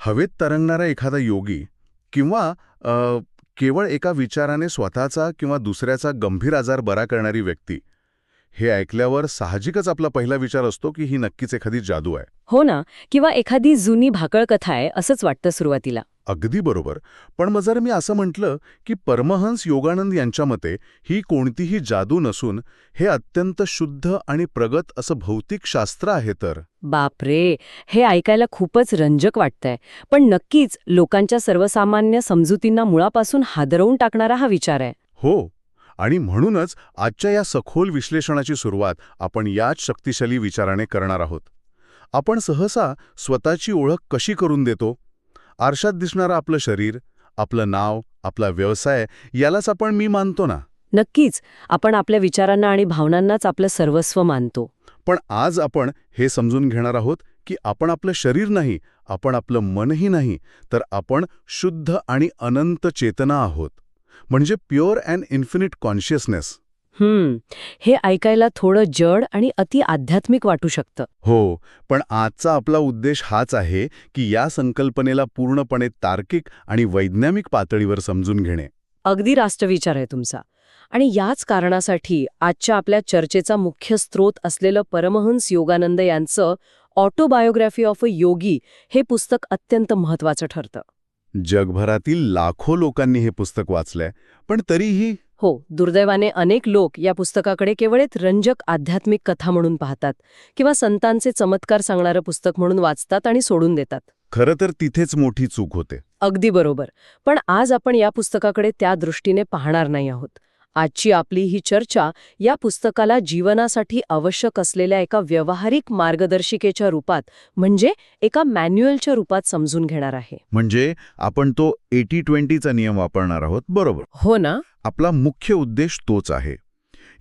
हवेत तरंगणारा एखादा योगी किंवा केवळ एका विचाराने स्वतःचा किंवा दुसऱ्याचा गंभीर आजार बरा करणारी व्यक्ती, हे ऐकल्यावर साहजिकच आपला पहिला विचार असतो की ही नक्कीच एखादी जादू आहे. हो ना, किंवा एखादी जुनी भाकळ कथा आहे असंच वाटतं सुरुवातीला. अगदी बरोबर. पण मग जर मी असं म्हटलं की परमहंस योगानंद यांच्या मते ही कोणतीही जादू नसून हे अत्यंत शुद्ध आणि प्रगत असं भौतिक शास्त्र आहे, तर बापरे, हे ऐकायला खूपच रंजक वाटतंय. पण नक्कीच लोकांच्या सर्वसामान्य समजुतींना मुळापासून हादरवून टाकणारा हा विचार आहे. हो. आणि म्हणूनच आजच्या या सखोल विश्लेषणाची सुरुवात आपण याच शक्तिशाली विचाराने करणार आहोत. आपण सहसा स्वतःची ओळख कशी करून देतो? आरशात दिसणारं आपलं शरीर, आपलं नाव, आपला व्यवसाय यालाच आपण मी मानतो ना. नक्कीच, आपण आपल्या विचारांना आणि भावनांनाच आपलं सर्वस्व मानतो. पण आज आपण हे समजून घेणार आहोत की आपण आपलं शरीर नाही, आपण आपलं मनही नाही, तर आपण शुद्ध आणि अनंत चेतना आहोत. म्हणजे प्युअर अँड इन्फिनिट कॉन्शियसनेस. हे ऐकायला थोडं जड आणि अति आध्यात्मिक वाटू शकतं. हो, पण आजचा आपला उद्देश हाच आहे की या संकल्पनेला पूर्णपणे तार्किक आणि वैज्ञानिक पातळीवर समजून घेणे. अगदी रास्त विचार आहे तुमचा. आणि याच कारणासाठी आजच्या आपल्या चर्चेचा मुख्य स्रोत असलेलं परमहंस योगानंद यांचं ऑटोबायोग्राफी ऑफ अ योगी हे पुस्तक अत्यंत महत्त्वाचं ठरतं. जगभरातील लाखो लोकांनी हे पुस्तक वाचलंय, पण तरीही हो, दुर्दैवाने अनेक लोक या पुस्तकाकडे केवळ एक रंजक आध्यात्मिक कथा म्हणून पाहतात किंवा संतांचे चमत्कार सांगणारं पुस्तक म्हणून वाचतात आणि सोडून देतात. खरं तर तिथेच मोठी चूक होते. अगदी बरोबर. पण आज आपण या पुस्तकाकडे त्या दृष्टीने पाहणार नाही आहोत. आजची आपली ही चर्चा या पुस्तकाला जीवनासाठी आवश्यक असलेल्या एका व्यावहारिक मार्गदर्शिकेच्या रूपात, म्हणजे एका मॅन्युअलच्या रूपात समजून घेणार आहे. म्हणजे आपण तो 80-20चा नियम वापरणार आहोत, बरोबर? हो ना. आपला मुख्य उद्देश तोच आहे.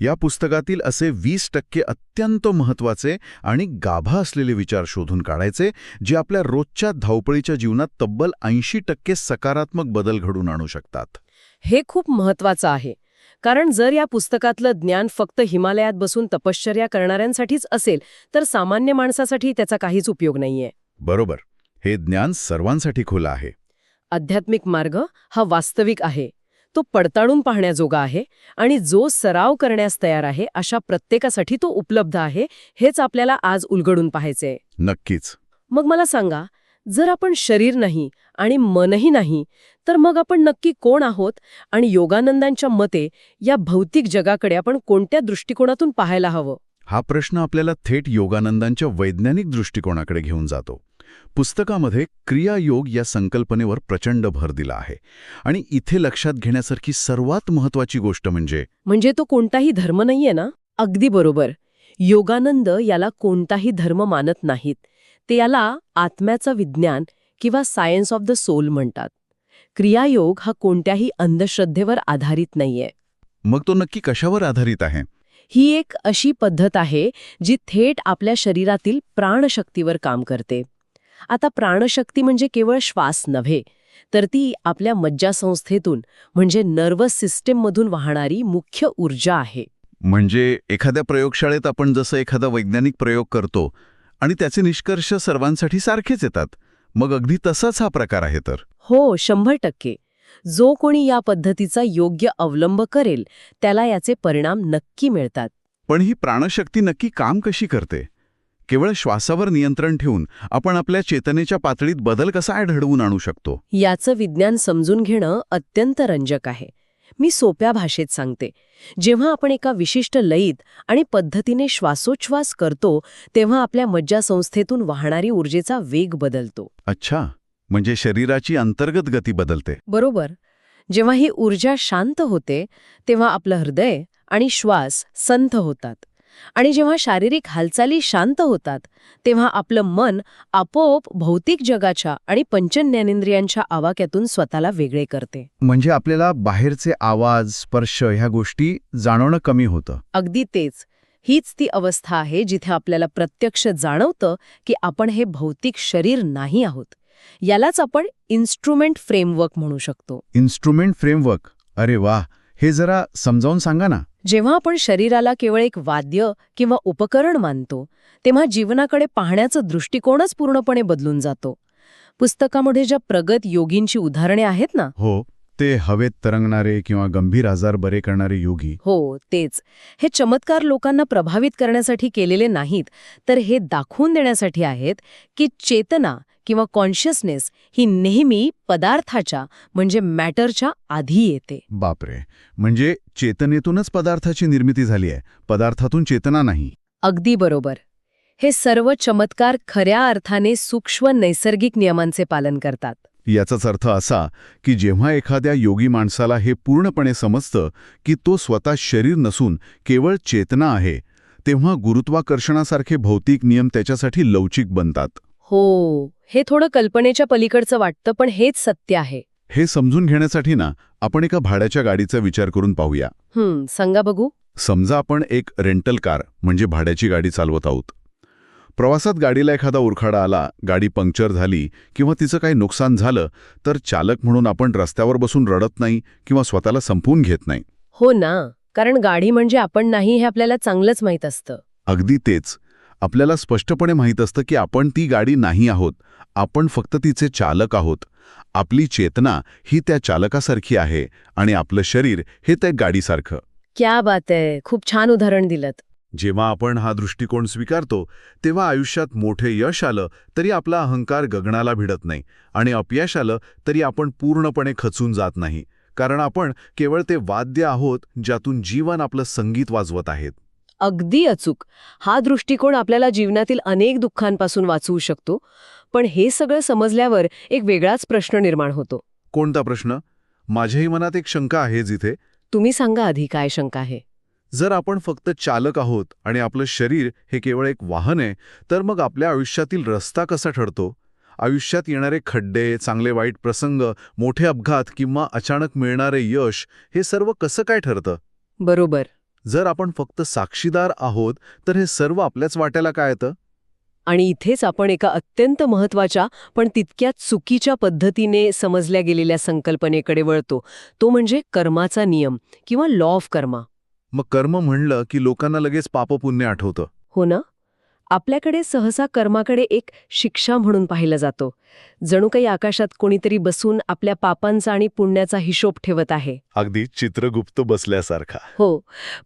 या पुस्तकातील असे 20% अत्यंत महत्त्वाचे आणि गाभा असलेले विचार शोधून काढायचे, जे आपल्या रोजच्या धावपळीच्या जीवनात तब्बल 80% सकारात्मक बदल घडवून आणू शकतात. हे खूप महत्त्वाचं आहे. कारण जर या पुस्तकातलं ज्ञान फक्त हिमालयात बसून तपश्चर्या करणाऱ्यांसाठीच असेल, तर सामान्य माणसासाठी त्याचा काहीच उपयोग नाहीये. बरोबर. हे ज्ञान सर्वांसाठी खुलं आहे. आध्यात्मिक मार्ग हा वास्तविक आहे. तो पडताळून पाहण्याजोगा आहे आणि जो सराव करण्यास तयार आहे अशा प्रत्येकासाठी तो उपलब्ध आहे. हेच आपल्याला आज उलगडून पाहायचंय. नक्कीच. मग मला सांगा, जर आपण शरीर नाही आणि मनही नाही, तर मग आपण नक्की कोण आहोत? आणि योगानंदांच्या मते या भौतिक जगाकडे आपण कोणत्या दृष्टिकोनातून पाहायला हवं? हा प्रश्न आपल्याला थेट योगानंदांच्या वैज्ञानिक दृष्टिकोनाकडे घेऊन जातो. पुस्तकामध्ये क्रियायोग या संकल्पनेवर प्रचंड भर दिला आहे. आणि इथे लक्षात घेण्यासारखी सर्वात महत्त्वाची गोष्ट म्हणजे तो कोणताही धर्म नाहीये ना? अगदी बरोबर. योगानंद याला कोणताही धर्म मानत नाहीत. ते याला आत्म्याचं विज्ञान किंवा सायन्स ऑफ द सोल म्हणतात. क्रियायोग हा कोणत्याही अंधश्रद्धेवर आधारित नाहीये. मग तो नक्की कशावर आधारित आहे? ही एक अशी पद्धत आहे जी थेट आपल्या शरीरातील प्राणशक्तीवर काम करते. आता प्राणशक्ती म्हणजे केवळ श्वास नव्हे, तर ती आपल्या मज्जासंस्थेतून म्हणजे नर्वस सिस्टीममधून वाहणारी मुख्य ऊर्जा आहे. म्हणजे एखाद्या प्रयोगशाळेत आपण जसं एखादा वैज्ञानिक प्रयोग करतो आणि त्याचे निष्कर्ष सर्वांसाठी सारखेच येतात, मग अगदी तसाच हा प्रकार आहे तर? हो, 100%. जो कोणी या पद्धतीचा योग्य अवलंब करेल त्याला याचे परिणाम नक्की मिळतात. पण ही प्राणशक्ती नक्की काम कशी करते? केवळ श्वासावर नियंत्रण ठेवून आपण आपल्या चेतनेच्या पातळीत बदल कसा घडवून आणू शकतो? याचं विज्ञान समजून घेणं अत्यंत रंजक आहे. मी सोप्या भाषेत सांगते. जेव्हा आपण एका विशिष्ट लयीत आणि पद्धतीने श्वासोच्छ्वास करतो, तेव्हा आपल्या मज्जासंस्थेतून वाहणारी ऊर्जेचा वेग बदलतो. अच्छा, म्हणजे शरीराची अंतर्गत गती बदलते. बरोबर. जेव्हा ही ऊर्जा शांत होते, तेव्हा आपलं हृदय आणि श्वास संथ होतात. आणि जेव्हा शारीरिक हालचाली शांत होतात, तेव्हा आपलं मन आपोआप भौतिक जगाच्या आणि पंचज्ञानेंद्रियांच्या आवाक्यातून स्वतःला वेगळे करते. म्हणजे आपल्याला बाहेरचे आवाज, स्पर्श ह्या गोष्टी जाणवणं कमी होतं. अगदी तेच. हीच ती अवस्था आहे जिथे आपल्याला प्रत्यक्ष जाणवतं की आपण हे भौतिक शरीर नाही आहोत. यालाच आपण इन्स्ट्रुमेंट फ्रेमवर्क म्हणू शकतो. Instrument framework? अरे वाह, हे जरा समजावून सांगा ना. जेव्हा आपण शरीराला केवळ एक वाद्य किंवा उपकरण मानतो, तेव्हा जीवनाकडे पाहण्याचा दृष्टिकोनच पूर्णपणे बदलून जातो. पुस्तकामध्ये ज्या प्रगत योगींची उदाहरणे आहेत ना, हो, ते हवेत तरंगणारे किंवा गंभीर आजार बरे करणारे योगी. हो तेच, हे चमत्कार लोकांना प्रभावित करण्यासाठी केलेले नाहीत, तर हे दाखवून देण्यासाठी आहेत की चेतना किंवा कॉन्शियसनेस ही नेहमी पदार्थाच्या म्हणजे मॅटरच्या आधी येते. बापरे, म्हणजे चेतनेतूनच पदार्थाची निर्मिती झाली आहे, पदार्थातून चेतना नाही. अगदी बरोबर. हे सर्व चमत्कार खऱ्या अर्थाने सूक्ष्म नैसर्गिक नियमांचे पालन करतात. याचाच अर्थ असा की जेव्हा एखाद्या योगी माणसाला हे पूर्णपणे समजतं की तो स्वतः शरीर नसून केवळ चेतना आहे, तेव्हा गुरुत्वाकर्षणासारखे भौतिक नियम त्याच्यासाठी लवचिक बनतात. हो, हे थोडं कल्पनेच्या पलीकडचं वाटतं, पण हेच सत्य आहे. हे समजून घेण्यासाठी ना आपण एका भाड्याच्या गाडीचा विचार करून पाहूया. सांगा बघू. समजा आपण एक रेंटल कार म्हणजे भाड्याची गाडी चालवत आहोत. प्रवासात गाडीला एखादा उरखाडा आला, गाडी पंक्चर झाली किंवा तिचं काही नुकसान झालं, तर चालक म्हणून आपण रस्त्यावर बसून रडत नाही किंवा स्वतःला संपवून घेत नाही. हो ना, कारण गाडी म्हणजे आपण नाही हे आपल्याला चांगलंच माहीत असतं. अगदी तेच. आपल्याला स्पष्टपणे माहीत असतं की आपण ती गाडी नाही आहोत, आपण फक्त तिचे चालक आहोत. आपली चेतना ही त्या चालकासारखी आहे आणि आपलं शरीर हे त्या गाडीसारखं. क्या बात आहे, खूप छान उदाहरण दिलंत. जेव्हा आपण हा दृष्टिकोन स्वीकारतो तेव्हा आयुष्यात मोठे यश आलं तरी आपला अहंकार गगनाला भिडत नाही आणि अपयश आलं तरी आपण पूर्णपणे खचून जात नाही, कारण आपण केवळ ते वाद्य आहोत ज्यातून जीवन आपलं संगीत वाजवत आहेत. अगदी अचूक. हा दृष्टिकोन आपल्याला जीवनातील अनेक दुःखांपासून वाचवू शकतो. पण हे सगळं समजल्यावर एक वेगळाच प्रश्न निर्माण होतो. कोणता प्रश्न? माझ्याही मनात एक शंका आहे जिथे. तुम्ही सांगा आधी, काय शंका आहे? जर आपण फक्त चालक आहोत आणि आपलं शरीर हे केवळ एक वाहन आहे, तर मग आपल्या आयुष्यातील रस्ता कसा ठरतो? आयुष्यात येणारे खड्डे, चांगले वाईट प्रसंग, मोठे अपघात किंवा अचानक मिळणारे यश हे सर्व कसं काय ठरतं? बरोबर. जर आपण फक्त साक्षीदार आहोत तर हे सर्व आपल्याच वाट्याला काय येतं? आणि इथेच आपण एका अत्यंत महत्त्वाच्या पण तितक्यात चुकीच्या पद्धतीने समजल्या गेलेल्या संकल्पनेकडे वळतो. तो म्हणजे कर्माचा नियम किंवा लॉ ऑफ कर्मा. मग कर्म म्हणलं की लोकांना लगेच पापपुण्य आठवतं. हो ना? आपल्याकडे सहसा कर्माकडे एक शिक्षा म्हणून पाहिलं जातो. जणू काही आकाशात कोणीतरी बसून आपल्या पापांचा आणि पुण्याचा हिशोब ठेवत आहे. अगदी चित्रगुप्त बसल्यासारखा. हो,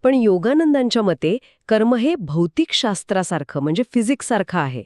पण योगानंदांच्या मते कर्म हे भौतिकशास्त्रासारखं म्हणजे फिजिक्ससारखं आहे.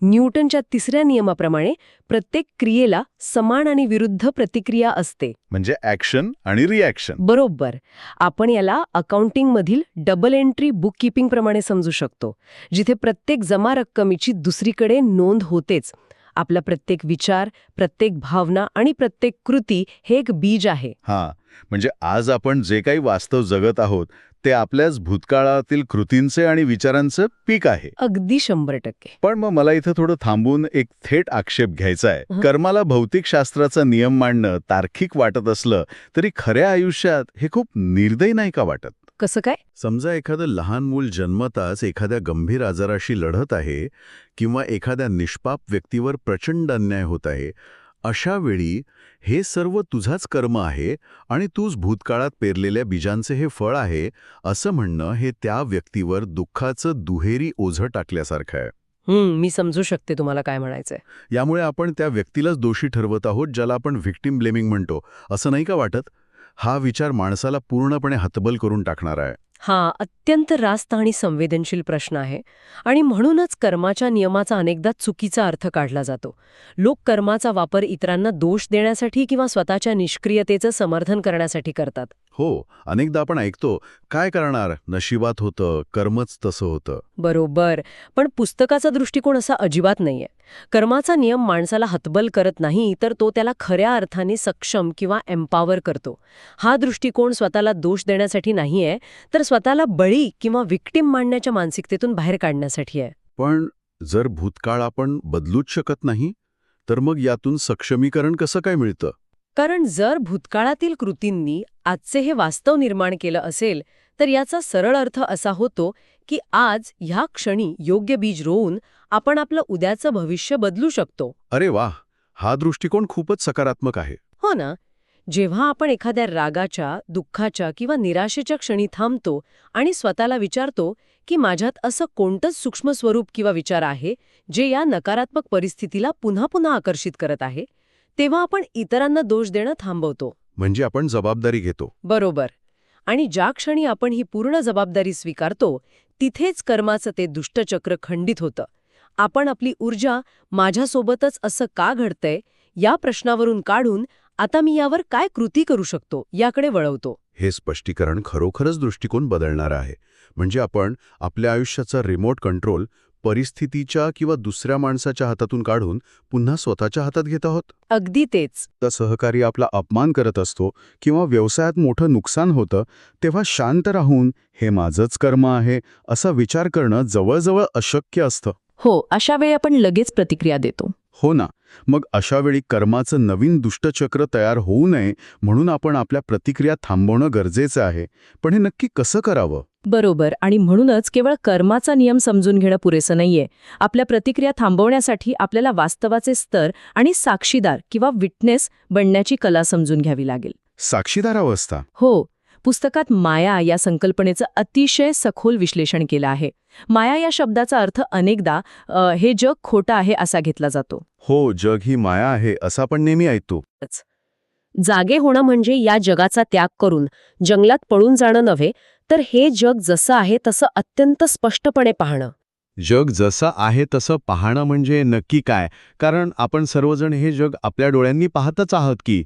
न्यूटनच्या 3ऱ्या नियमाप्रमाणे प्रत्येक क्रियेला समान आणि विरुद्ध प्रतिक्रिया असते. म्हणजे ॲक्शन आणि रिॲक्शन. बरोबर. आपण याला अकाउंटिंगमधील डबल एंट्री बुककीपिंग प्रमाणे समजू शकतो, जिथे प्रत्येक जमा रक्कमीची दुसरीकडे नोंद होतेच. आपला प्रत्येक विचार, प्रत्येक भावना आणि प्रत्येक कृती हे एक बीज आहे. हां, म्हणजे आज आपण जे काही वास्तव जगत आहोत ते आपल्याच भूतकाळातील कृतींचे आणि विचारांचं पीक आहे. अगदी 100%. पण मग मला इथं थोडं थांबून एक थेट आक्षेप घ्यायचा आहे. कर्माला भौतिकशास्त्राचा नियम मांडणं तार्किक वाटत असलं तरी खऱ्या आयुष्यात हे खूप निर्दयी नाही का वाटत? कसं काय? समजा एखादं लहान मूल जन्मताच एखाद्या गंभीर आजाराशी लढत आहे किंवा एखाद्या निष्पाप व्यक्तीवर प्रचंड अन्याय होत आहे, अशा वेळी हे सर्व तुझाच कर्म आहे आणि तूच भूतकाळात पेरलेल्या बीजांचे हे फळ आहे असं म्हणणं हे त्या व्यक्तीवर दुःखाचं दुहेरी ओझं टाकल्यासारखं आहे. मी समजू शकते तुम्हाला काय म्हणायचंय. यामुळे आपण त्या व्यक्तीलाच दोषी ठरवत आहोत, ज्याला आपण व्हिक्टिम ब्लेमिंग म्हणतो. असं नाही का वाटत? हा विचार माणसाला पूर्णपणे हतबल करून टाकणार आहे. हा अत्यंत रास्त आणि संवेदनशील प्रश्न आहे आणि म्हणूनच कर्माच्या नियमाचा अनेकदा चुकीचा अर्थ काढला जातो. लोक कर्माचा वापर इतरांना दोष देण्यासाठी किंवा स्वतःच्या निष्क्रियतेचं समर्थन करण्यासाठी करतात. हो, अनेकदा आपण ऐकतो, काय करणार, नशिबात होतं, कर्मच तसं होतं. बरोबर. पण पुस्तकाचा दृष्टिकोन असा अजिबात नाहीये. कर्माचा नियम माणसाला हतबल करत नाही, तर तो त्याला खऱ्या अर्थाने सक्षम किंवा एम्पॉवर करतो. हा दृष्टिकोन स्वतःला दोष देण्यासाठी नाहीये, तर स्वतःला बळी किंवा विक्टिम मानण्याच्या मानसिकतेतून बाहेर काढण्यासाठी आहे. पण जर भूतकाळ आपण बदलूच शकत नाही, तर मग यातून सक्षमीकरण कसं काय मिळतं? कारण जर भूतकाळातील कृतींनी आजचे हे वास्तव निर्माण केलं असेल, तर याचा सरळ अर्थ असा होतो की आज ह्या क्षणी योग्य बीज रोवून आपण आपलं उद्याचं भविष्य बदलू शकतो. अरे वाह, हा दृष्टिकोन खूपच सकारात्मक आहे. हो ना? जेव्हा आपण एखाद्या रागाच्या, दुःखाच्या किंवा निराशेच्या क्षणी थांबतो आणि स्वतःला विचारतो की माझ्यात असं कोणतंच सूक्ष्म स्वरूप किंवा विचार आहे जे या नकारात्मक परिस्थितीला पुन्हा पुन्हा आकर्षित करत आहे, तेव्हा आपण इतरांना दोष देणं थांबवतो. म्हणजे आपण जबाबदारी घेतो. बरोबर. आणि ज्या क्षणी आपण ही पूर्ण जबाबदारी स्वीकारतो, तिथेच कर्माचं ते दुष्टचक्र खंडित होतं. आपण आपली ऊर्जा माझ्यासोबतच असं का घडतंय या प्रश्नावरून काढून आता मी यावर काय कृती करू शकतो याकडे वळवतो. हे स्पष्टीकरण खरोखरच दृष्टिकोन बदलणारं आहे. म्हणजे आपण आपल्या आयुष्याचा रिमोट कंट्रोल परिस्थितीच्या किंवा दुसऱ्या माणसाच्या हातातून काढून पुन्हा स्वतःच्या हातात घेत आहोत. अगदी तेच. तर सहकारी आपला अपमान करत असतो किंवा व्यवसायात मोठं नुकसान होतं, तेव्हा शांत राहून हे माझंच कर्म आहे असा विचार करणं जवळजवळ अशक्य असतं. हो, अशा वेळी आपण लगेच प्रतिक्रिया देतो. हो ना. मग अशावेळी कर्माचं नवीन दुष्टचक्र तयार होऊ नये म्हणून आपण आपल्या प्रतिक्रिया थांबवणं गरजेचं आहे. पण हे नक्की कसं करावं? बरोबर. आणि म्हणूनच केवळ कर्माचा नियम समजून घेणं पुरेसं नाहीये. आपल्या प्रतिक्रिया थांबवण्यासाठी आपल्याला वास्तवाचे स्तर आणि साक्षीदार किंवा विटनेस बनण्याची कला समजून घ्यावी लागेल. साक्षीदार अवस्था. हो. पुस्तकात माया या संकल्पनेचं अतिशय सखोल विश्लेषण केलं आहे. माया या शब्दाचा अर्थ अनेकदा हे जग खोटं आहे असा घेतला जातो. हो, जग ही माया आहे असं आपण नेहमी ऐकतो. जागे होणं म्हणजे या जगाचा त्याग करून जंगलात पळून जाणं नव्हे, तर हे जग जसं आहे तसं अत्यंत स्पष्टपणे पाहणं. जग जसं आहे तसं पाहणं म्हणजे नक्की काय? कारण आपण सर्वजण हे जग आपल्या डोळ्यांनी पाहतच आहोत की.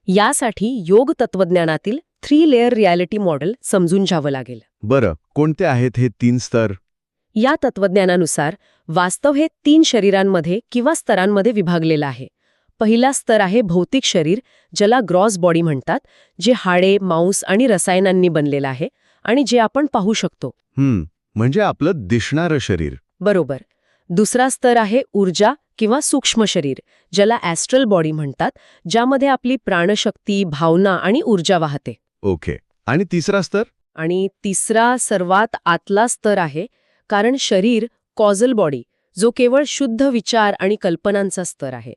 यासाठी योग तत्वज्ञानातील 3 लेयर रियालिटी मॉडेल समजून घ्यावं लागेल. बरं, कोणते आहेत हे 3 स्तर? या तत्वज्ञानानुसार वास्तव हे 3 शरीरांमध्ये किंवा स्तरांमध्ये विभागलेलं आहे. पहिला स्तर आहे भौतिक शरीर, ज्याला ग्रॉस बॉडी म्हणतात, जे हाडे, मांस आणि रसायनांनी बनलेलं आहे आणि जे आपण पाहू शकतो. म्हणजे आपलं दिसणारं शरीर. बरोबर. दुसरा स्तर आहे ऊर्जा किंवा सूक्ष्म शरीर, ज्याला ॲस्ट्रल बॉडी म्हणतात, ज्यामध्ये आपली प्राणशक्ती, भावना आणि ऊर्जा वाहते. ओके. आणि तिसरा स्तर? आणि तिसरा सर्वात आतला स्तर आहे कारण शरीर कॉझल बॉडी, जो केवळ शुद्ध विचार आणि कल्पनांचा स्तर आहे.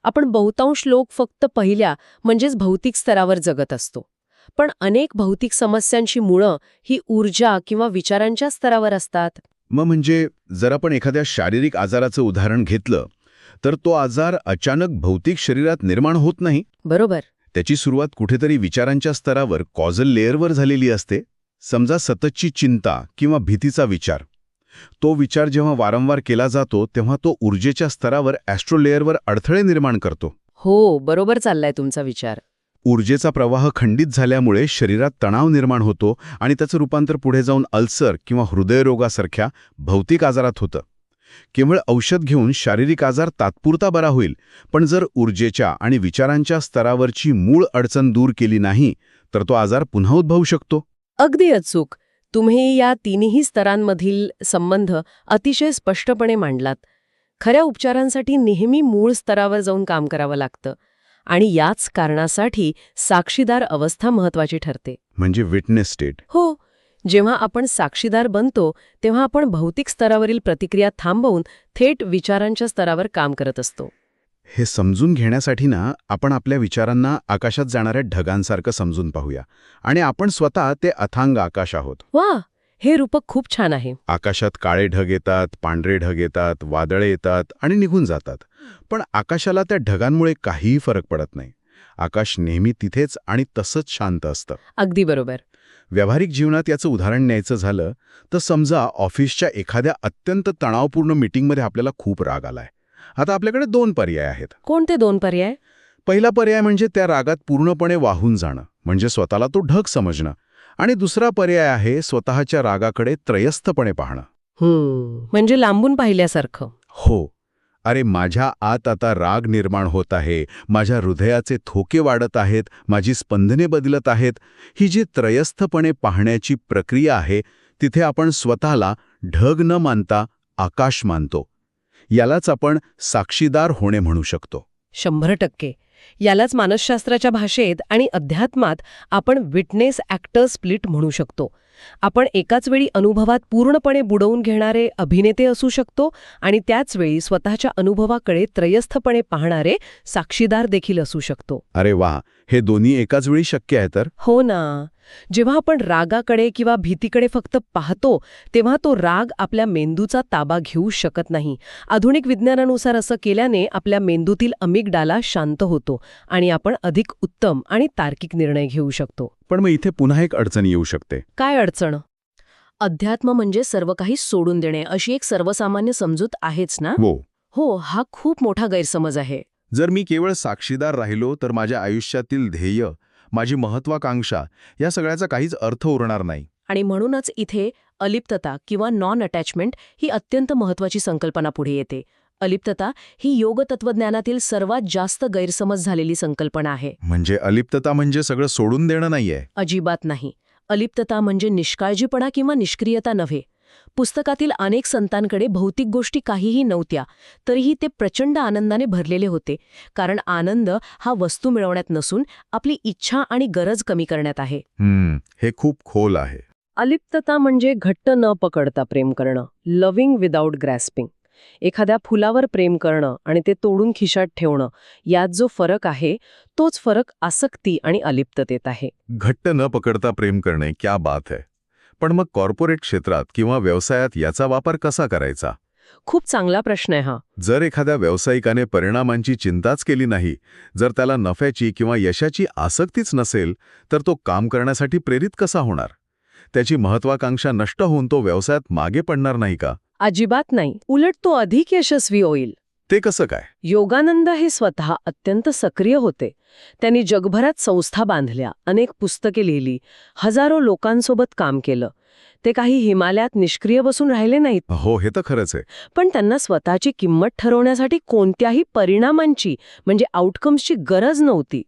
आपण बहुतांश लोक फक्त पहिल्या म्हणजेच भौतिक स्तरावर जगत असतो. पण अनेक भौतिक समस्यांची मुळं ही ऊर्जा किंवा विचारांच्या स्तरावर असतात. म्हणजे जर आपण एखाद्या शारीरिक आजाराचं उदाहरण घेतलं तर तो आजार अचानक भौतिक शरीरात निर्माण होत नाही. बरोबर. त्याची सुरुवात कुठेतरी विचारांच्या स्तरावर, कॉझल लेअरवर झालेली असते. समजा सततची चिंता किंवा भीतीचा विचार. तो विचार जेव्हा वारंवार केला जातो तेव्हा तो ऊर्जेच्या स्तरावर, ॲस्ट्रो लेअरवर अडथळे निर्माण करतो. हो, बरोबर चाललाय तुमचा विचार. ऊर्जेचा प्रवाह खंडित झाल्यामुळे शरीरात तणाव निर्माण होतो आणि त्याचं रूपांतर पुढे जाऊन अल्सर किंवा हृदयरोगासारख्या भौतिक आजारात होतं. केवळ औषध घेऊन शारीरिक आजार तात्पुरता बरा होईल, पण जर ऊर्जेच्या आणि विचारांच्या स्तरावरची मूळ अडचण दूर केली नाही तर तो आजार पुन्हा उद्भवू शकतो. अगदी अचूक. तुम्ही या तिन्ही स्तरांमधील संबंध अतिशय स्पष्टपणे मांडलात. खऱ्या उपचारांसाठी नेहमी मूळ स्तरावर जाऊन काम करावं लागतं आणि याच कारणासाठी साक्षीदार अवस्था महत्वाची ठरते. म्हणजे विटनेस स्टेट. हो. जेव्हा आपण साक्षीदार बनतो तेव्हा आपण भौतिक स्तरावरील प्रतिक्रिया थांबवून थेट विचारांच्या स्तरावर काम करत असतो. हे समजून घेण्यासाठी ना आपण आपल्या विचारांना आकाशात जाणाऱ्या ढगांसारखं समजून पाहूया. आणि आपण स्वतः ते अथांग आकाश आहोत. वा, हे रूपक खूप छान आहे. आकाशात काळे ढग येतात, पांढरे ढग येतात, वादळे येतात आणि निघून जातात. पण आकाशाला त्या ढगांमुळे काहीही फरक पडत नाही. आकाश नेहमी तिथेच आणि तसंच शांत असतं. अगदी बरोबर. व्यावहारिक जीवनात याचं उदाहरण न्यायचं झालं तर समजा ऑफिसच्या एखाद्या अत्यंत तणावपूर्ण मीटिंगमध्ये आपल्याला खूप राग आलाय. आता आपल्याकडे 2 पर्याय आहेत. कोणते 2 पर्याय? पहिला पर्याय म्हणजे त्या रागात पूर्णपणे वाहून जाणं, म्हणजे स्वतःला तो ढग समजणं. आणि दुसरा पर्याय आहे स्वतःच्या रागाकडे त्रयस्थपणे पाहणं. म्हणजे लांबून पाहिल्यासारखं. हो. अरे, माझ्या आत आता राग निर्माण होत आहे, माझ्या हृदयाचे ठोके वाढत आहेत, माझी स्पंदने बदलत आहेत. ही जी त्रयस्थपणे पाहण्याची प्रक्रिया आहे तिथे आपण स्वतःला ढग न मानता आकाश मानतो. यालाच आपण साक्षीदार होणे म्हणू शकतो. 100%. यालाच मानसशास्त्राच्या भाषेत आणि अध्यात्मात आपण विटनेस ॲक्टर स्प्लिट म्हणू शकतो. आपण एकाच वेळी अनुभवात पूर्णपणे बुडवून घेणारे अभिनेते असू शकतो आणि त्याच वेळी स्वतःच्या अनुभवाकडे त्रयस्थपणे पाहणारे साक्षीदार देखील असू शकतो. अरे वा, हे दोन्ही एकाच वेळी शक्य आहे तर? हो ना. जेव्हा आपण रागाकडे किंवा भीतीकडे फक्त पाहतो तेव्हा तो राग आपल्या मेंदूचा ताबा घेऊ शकत नाही. आधुनिक विज्ञानानुसार असं केल्याने आपल्या मेंदूतील अमिगडाला शांत होतो आणि आपण अधिक उत्तम आणि तार्किक निर्णय घेऊ शकतो. पण मग इथे पुन्हा एक अडचण येऊ शकते. काय अडचण? अध्यात्म म्हणजे सर्व काही सोडून देणे अशी एक सर्वसामान्य समजूत आहेच ना? हो, हा खूप मोठा गैरसमज आहे. जर मी केवळ साक्षीदार राहिलो तर माझ्या आयुष्यातील ध्येय, माझी महत्वाकांक्षा या सगळ्याचा काहीच अर्थ उरणार नाही. आणि म्हणूनच इथे अलिप्तता किंवा नॉन अटॅचमेंट ही अत्यंत महत्वाची संकल्पना पुढे येते. अलिप्तता ही योग तत्वज्ञानातील सर्वात जास्त गैरसमज झालेली संकल्पना आहे. म्हणजे अलिप्तता म्हणजे सगळं सोडून देणं नाहीये? अजिबात नाही. अलिप्तता म्हणजे निष्काळजीपणा किंवा निष्क्रियता नव्हे. पुस्तकातील अनेक संतांकडे भौतिक गोष्टी काहीही नव्हत्या, तरीही ते प्रचंड आनंदाने भरलेले होते. कारण आनंद हा वस्तू मिळवण्यात नसून आपली इच्छा आणि गरज कमी करण्यात आहे. हे खूप खोल आहे. अलिप्तता म्हणजे घट्ट न पकडता प्रेम करणं, लव्हिंग विदाऊट ग्रॅस्पिंग. एखाद्या फुलावर प्रेम करणं आणि ते तोडून खिशात ठेवणं यात जो फरक आहे तोच फरक आसक्ती आणि अलिप्ततेत आहे. घट्ट न पकडता प्रेम करणे, क्या बात आहे. पण मग कॉर्पोरेट क्षेत्रात किंवा व्यवसायात याचा वापर कसा करायचा? खूप चांगला प्रश्न आहे हा. जर एखाद्या व्यावसायिकाने परिणामांची चिंताच केली नाही, जर त्याला नफ्याची किंवा यशाची आसक्तीच नसेल, तर तो काम करण्यासाठी प्रेरित कसा होणार? त्याची महत्वाकांक्षा नष्ट होऊन तो व्यवसायात मागे पडणार नाही का? अजिबात नाही. उलट तो अधिक यशस्वी होईल. ते कसं काय? योगानंद हे स्वतः अत्यंत सक्रिय होते. त्यांनी जगभरात संस्था बांधल्या, अनेक पुस्तके लिहिली, हजारो लोकांसोबत काम केलं. ते काही हिमालयात निष्क्रिय बसून राहिले नाहीत. हो, हे तर खरंच आहे. पण त्यांना स्वतःची किंमत ठरवण्यासाठी कोणत्याही परिणामांची म्हणजे आउटकम्सची गरज नव्हती.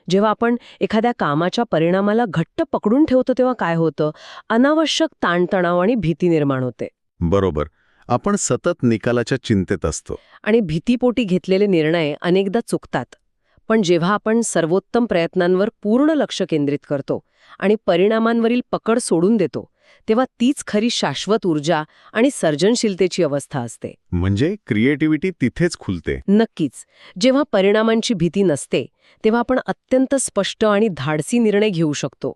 जेव्हा आपण एखाद्या कामाच्या परिणामाला घट्ट पकडून ठेवतो तेव्हा काय होतं? अनावश्यक ताणतणाव आणि भीती निर्माण होते. बरोबर. आपण सतत निकालाच्या चिंतेत असतो. आणि भीतीपोटी घेतलेले निर्णय अनेकदा चुकतात. पण जेव्हा आपण सर्वोत्तम प्रयत्नांवर पूर्ण लक्ष केंद्रित करतो आणि परिणामांवरील पकड सोडून देतो, तेव्हा तीच खरी शाश्वत ऊर्जा आणि सर्जनशीलतेची अवस्था असते. म्हणजे क्रिएटिव्हिटी तिथेच खुलते. नक्कीच. जेव्हा परिणामांची भीती नसते तेव्हा आपण अत्यंत स्पष्ट आणि धाडसी निर्णय घेऊ शकतो.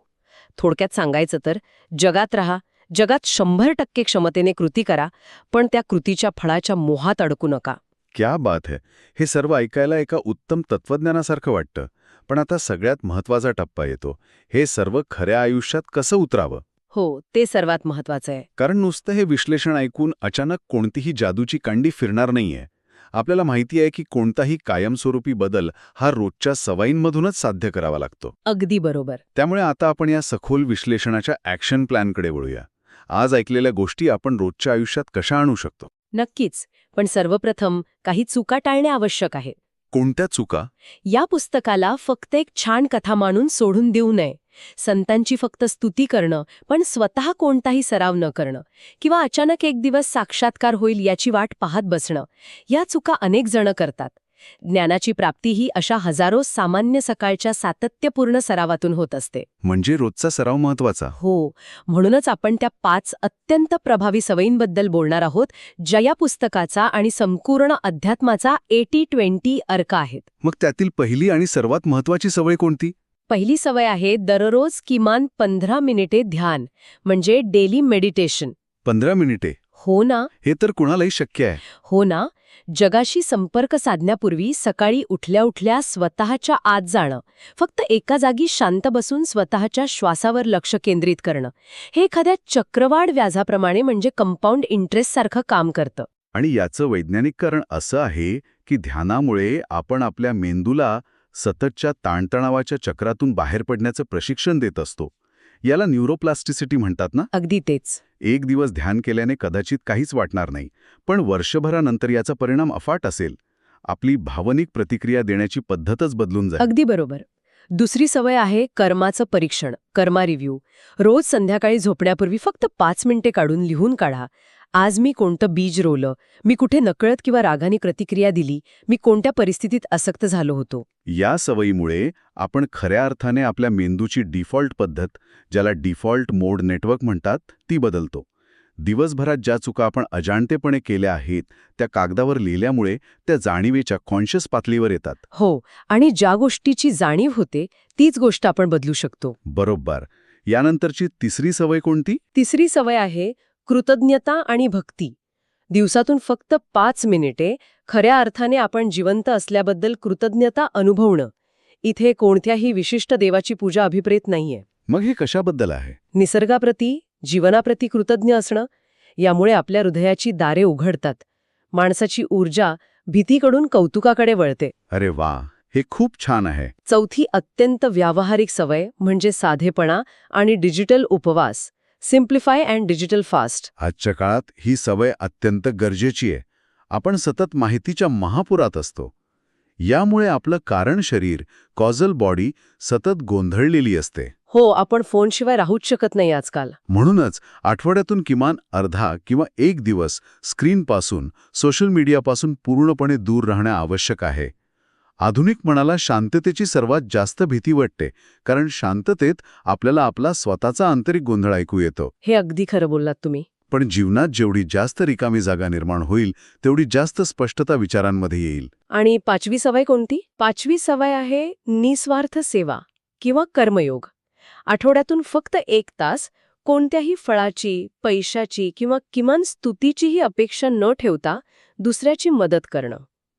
थोडक्यात सांगायचं तर जगात राहा, जगात 100% क्षमतेने कृती करा, पण त्या कृतीच्या फळाच्या मोहात अडकू नका. क्या बात है. हे सर्व ऐकायला एका उत्तम तत्वज्ञानासारखं वाटतं. पण आता सगळ्यात महत्वाचा टप्पा येतो. हे सर्व खऱ्या आयुष्यात कसं उतरावं? हो, ते सर्वात महत्वाचं आहे. कारण नुसतं हे विश्लेषण ऐकून अचानक कोणतीही जादूची कांडी फिरणार नाहीये. आपल्याला माहिती आहे की कोणताही कायमस्वरूपी बदल हा रोजच्या सवयींमधूनच साध्य करावा लागतो. अगदी बरोबर. त्यामुळे आता आपण या सखोल विश्लेषणाच्या ॲक्शन प्लॅनकडे वळूया. आज ऐकलेल्या गोष्टी आपण रोजच्या आयुष्यात कशा आणू शकतो? नक्कीच. पण सर्वप्रथम काही चुका टाळणे आवश्यक आहे. कोणत्या चुका? या पुस्तकाला फक्त एक छान कथा मानून सोडून देऊ नये. संतांची फक्त स्तुती करणं, पण स्वतः कोणताही सराव न करणं किंवा अचानक एक दिवस साक्षात्कार होईल याची वाट पाहत बसणं, या चुका अनेक जण करतात. ज्ञानाची प्राप्ती ही अशा हजारो सामान्य सकाळच्या सातत्यपूर्ण सरावातून होत असते. म्हणजे रोजचा सराव महत्वाचा. हो, म्हणूनच आपण त्या 5 अत्यंत प्रभावी सवयींबद्दल बोलणार आहोत, ज्या या पुस्तकाचा आणि संपूर्ण अध्यात्माचा 80-20 अर्क आहेत. मग त्यातील पहिली आणि सर्वात महत्वाची सवय कोणती? पहिली सवय आहे दररोज किमान 15 मिनिटे ध्यान, म्हणजे डेली मेडिटेशन. 15 मिनिटे? हो ना. हे तर कुणालाही शक्य आहे. हो ना. जगाशी संपर्क साधण्यापूर्वी सकाळी उठल्या उठल्या स्वतःच्या आत जाणं, फक्त एका जागी शांत बसून स्वतःच्या श्वासावर लक्ष केंद्रित करणं, हे एखाद्या चक्रवाढ व्याजाप्रमाणे म्हणजे कंपाऊंड इंटरेस्टसारखं काम करतं. आणि याचं वैज्ञानिक कारण असं आहे की ध्यानामुळे आपण आपल्या मेंदूला सततच्या ताणतणावाच्या चक्रातून बाहेर पडण्याचं प्रशिक्षण देत असतो. याला न्यूरोप्लास्टिसिटी म्हणतात ना? अगदी तेच. एक दिवस ध्यान केल्याने कदाचित काहीच वाटणार नाही, पण वर्षभरानंतर याचा परिणाम अफाट असेल. आपली भावनिक प्रतिक्रिया देण्याची पद्धतच बदलून जाईल. अगदी बरोबर. दुसरी सवय आहे कर्माचं परीक्षण, कर्मा रिव्ह्यू. रोज संध्याकाळी झोपण्यापूर्वी फक्त 5 मिनिटे काढून लिहून काढा. आज मी कोणतं बीज रोवलं, मी कुठे नकळत किंवा रागाने प्रतिक्रिया दिली, मी कोणत्या परिस्थितीत आसक्त झालो होतो. या सवयीमुळे आपण खऱ्या अर्थाने आपल्या मेंदूची डिफॉल्ट पद्धत, ज्याला डिफॉल्ट मोड नेटवर्क म्हणतात, ती बदलतो. दिवसभरात ज्या चुका आपण अजाणतेपणे केल्या आहेत त्या कागदावर लिहिल्यामुळे त्या जाणीवेच्या कॉन्शियस पातळीवर येतात. हो, आणि ज्या गोष्टीची जाणीव होते तीच गोष्ट आपण बदलू शकतो. बरोबर. यानंतरची तिसरी सवय कोणती? तिसरी सवय आहे कृतज्ञता आणि भक्ती. दिवसातून फक्त 5 मिनिटे खऱ्या अर्थाने आपण जिवंत असल्याबद्दल कृतज्ञता अनुभवणं. इथे कोणत्याही विशिष्ट देवाची पूजा अभिप्रेत नाहीये. मग हे कशाबद्दल आहे? निसर्गाप्रती, जीवनाप्रती कृतज्ञ असणं. यामुळे आपल्या हृदयाची दारे उघडतात. माणसाची ऊर्जा भीतीकडून कौतुकाकडे वळते. अरे वा, हे खूप छान आहे. चौथी अत्यंत व्यावहारिक सवय म्हणजे साधेपणा आणि डिजिटल उपवास. Simplify and digital fast. आजच्या काळात ही सवय अत्यंत गरजेची आहे. आपण सतत माहितीच्या महापुरात असतो. यामुळे आपलं कारण शरीर, कॉझल बॉडी सतत गोंधळलेली असते. हो, आपण फोनशिवाय राहूच शकत नाही आजकाल. म्हणूनच आठवड्यातून किमान अर्धा किंवा 1 दिवस स्क्रीनपासून, सोशल मीडियापासून पूर्णपणे दूर राहणे आवश्यक आहे. आधुनिक मनाला शांततेची सर्वात जास्त भीती वाटते, कारण शांततेत आपल्याला आपला स्वतःचा आंतरिक गोंधळ ऐकू येतो. हे अगदी खरं बोललात तुम्ही. पण जीवनात जेवढी जास्त रिकामी जागा निर्माण होईल तेवढी जास्त स्पष्टता विचारांमध्ये येईल. आणि 5वी सवय कोणती? 5वी सवय आहे निस्वार्थ सेवा किंवा कर्मयोग. आठवड्यातून फक्त 1 तास कोणत्याही फळाची, पैशाची किंवा किमान स्तुतीचीही अपेक्षा न ठेवता दुसऱ्याची मदत करणं.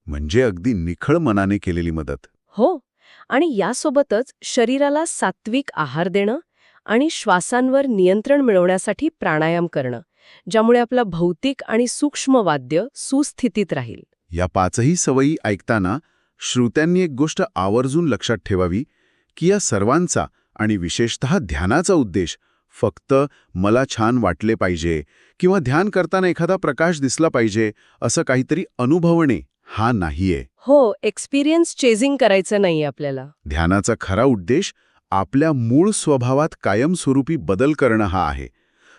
म्हणजे अगदी निखळ मनाने केलेली मदत. हो, आणि यासोबतच शरीराला सात्विक आहार देणं आणि श्वासांवर नियंत्रण मिळवण्यासाठी प्राणायाम करणं, ज्यामुळे आपलं भौतिक आणि सूक्ष्म वाद्य सुस्थितीत राहील. या 5ही सवयी ऐकताना श्रोत्यांनी एक गोष्ट आवर्जून लक्षात ठेवावी की या सर्वांचा आणि विशेषतः ध्यानाचा उद्देश फक्त मला छान वाटले पाहिजे किंवा ध्यान करताना एखादा प्रकाश दिसला पाहिजे असं काहीतरी अनुभवणे हा नाहीये. हो, एक्सपिरियन्स चेजिंग करायचं नाहीये आपल्याला. ध्यानाचा खरा उद्देश आपल्या मूळ स्वभावात कायमस्वरूपी बदल करणं हा आहे.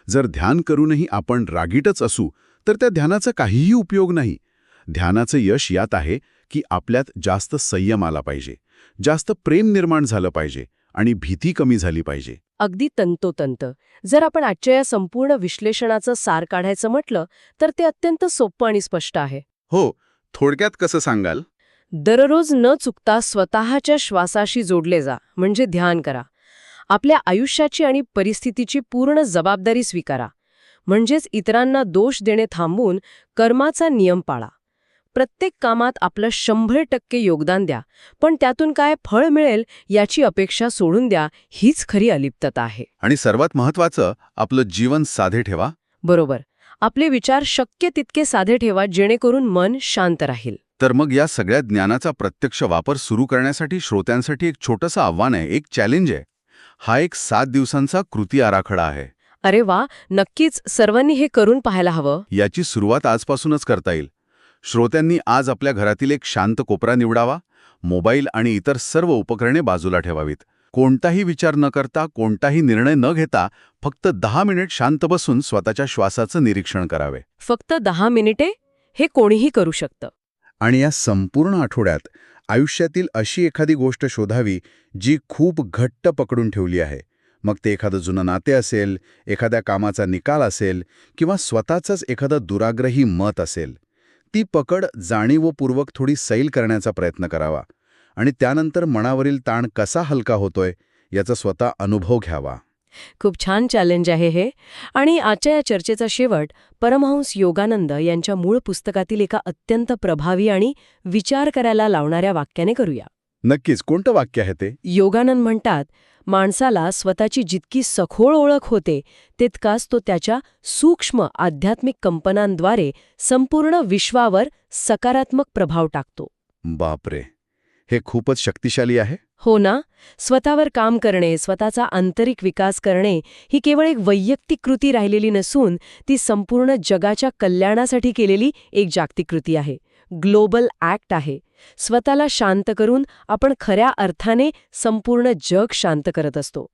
जर ध्यान करूनही आपण रागीटच असू तर त्या ध्यानाचा काहीही उपयोग नाही. ध्यानाचं यश यात आहे की आपल्यात जास्त संयम आला पाहिजे, जास्त प्रेम निर्माण झालं पाहिजे आणि भीती कमी झाली पाहिजे. अगदी तंतोतंत. जर आपण आजच्या या संपूर्ण विश्लेषणाचं सार काढायचं म्हटलं तर ते अत्यंत सोपं आणि स्पष्ट आहे. हो, थोडक्यात कसं सांगाल? दररोज न चुकता स्वतःच्या श्वासाशी जोडले जा, म्हणजे ध्यान करा. आपल्या आयुष्याची आणि परिस्थितीची पूर्ण जबाबदारी स्वीकारा, म्हणजेच इतरांना दोष देणे थांबवून कर्माचा नियम पाळा. प्रत्येक कामात आपलं 100% योगदान द्या, पण त्यातून काय फळ मिळेल याची अपेक्षा सोडून द्या. हीच खरी अलिप्तता आहे. आणि सर्वात महत्त्वाचं, आपलं जीवन साधे ठेवा. बरोबर. आपले विचार शक्य तितके साधे ठेवा, जेणेकरून मन शांत राहील. तर मग या सगळ्या ज्ञानाचा प्रत्यक्ष वापर सुरू करण्यासाठी श्रोत्यांसाठी एक छोटंसं आव्हान आहे, एक चॅलेंज आहे. हा एक 7 दिवसांचा कृती आराखडा आहे. अरे वा, नक्कीच सर्वांनी हे करून पाहायला हवं. याची सुरुवात आजपासूनच करता येईल. श्रोत्यांनी आज आपल्या घरातील एक शांत कोपरा निवडावा. मोबाईल आणि इतर सर्व उपकरणे बाजूला ठेवावीत. कोणताही विचार न करता, कोणताही निर्णय न घेता फक्त 10 मिनिट शांत बसून स्वतःच्या श्वासाचं निरीक्षण करावे. फक्त 10 मिनिटे? हे कोणीही करू शकतं. आणि या संपूर्ण आठवड्यात आयुष्यातील अशी एखादी गोष्ट शोधावी जी खूप घट्ट पकडून ठेवली आहे. मग ते एखादं जुनं नाते असेल, एखाद्या कामाचा निकाल असेल किंवा स्वतःचंच एखादं दुराग्रही मत असेल. ती पकड जाणीवपूर्वक थोडी सैल करण्याचा प्रयत्न करावा आणि त्यानंतर मनावरील ताण कसा हलका होतोय याचा स्वतः अनुभव घ्यावा. खूप छान चॅलेंज आहे हे. आणि आजच्या या चर्चेचा शेवट परमहंस योगानंद यांच्या मूळ पुस्तकातील एका अत्यंत प्रभावी आणि विचार करायला लावणाऱ्या वाक्याने करूया. नक्कीच. कोणतं वाक्य आहे ते? योगानंद म्हणतात, माणसाला स्वतःची जितकी सखोल ओळख होते तितकाच तो त्याच्या सूक्ष्म आध्यात्मिक कंपनांद्वारे संपूर्ण विश्वावर सकारात्मक प्रभाव टाकतो. बापरे, हे खूपच शक्तिशाली आहे. हो ना. स्वतःवर काम करणे, स्वतःचा आंतरिक विकास करणे ही केवळ एक वैयक्तिक कृती राहिलेली नसून ती संपूर्ण जगाच्या कल्याणासाठी केलेली एक जागतिक कृती आहे. ग्लोबल ॲक्ट आहे. स्वतःला शांत करून आपण खऱ्या अर्थाने संपूर्ण जग शांत करत असतो.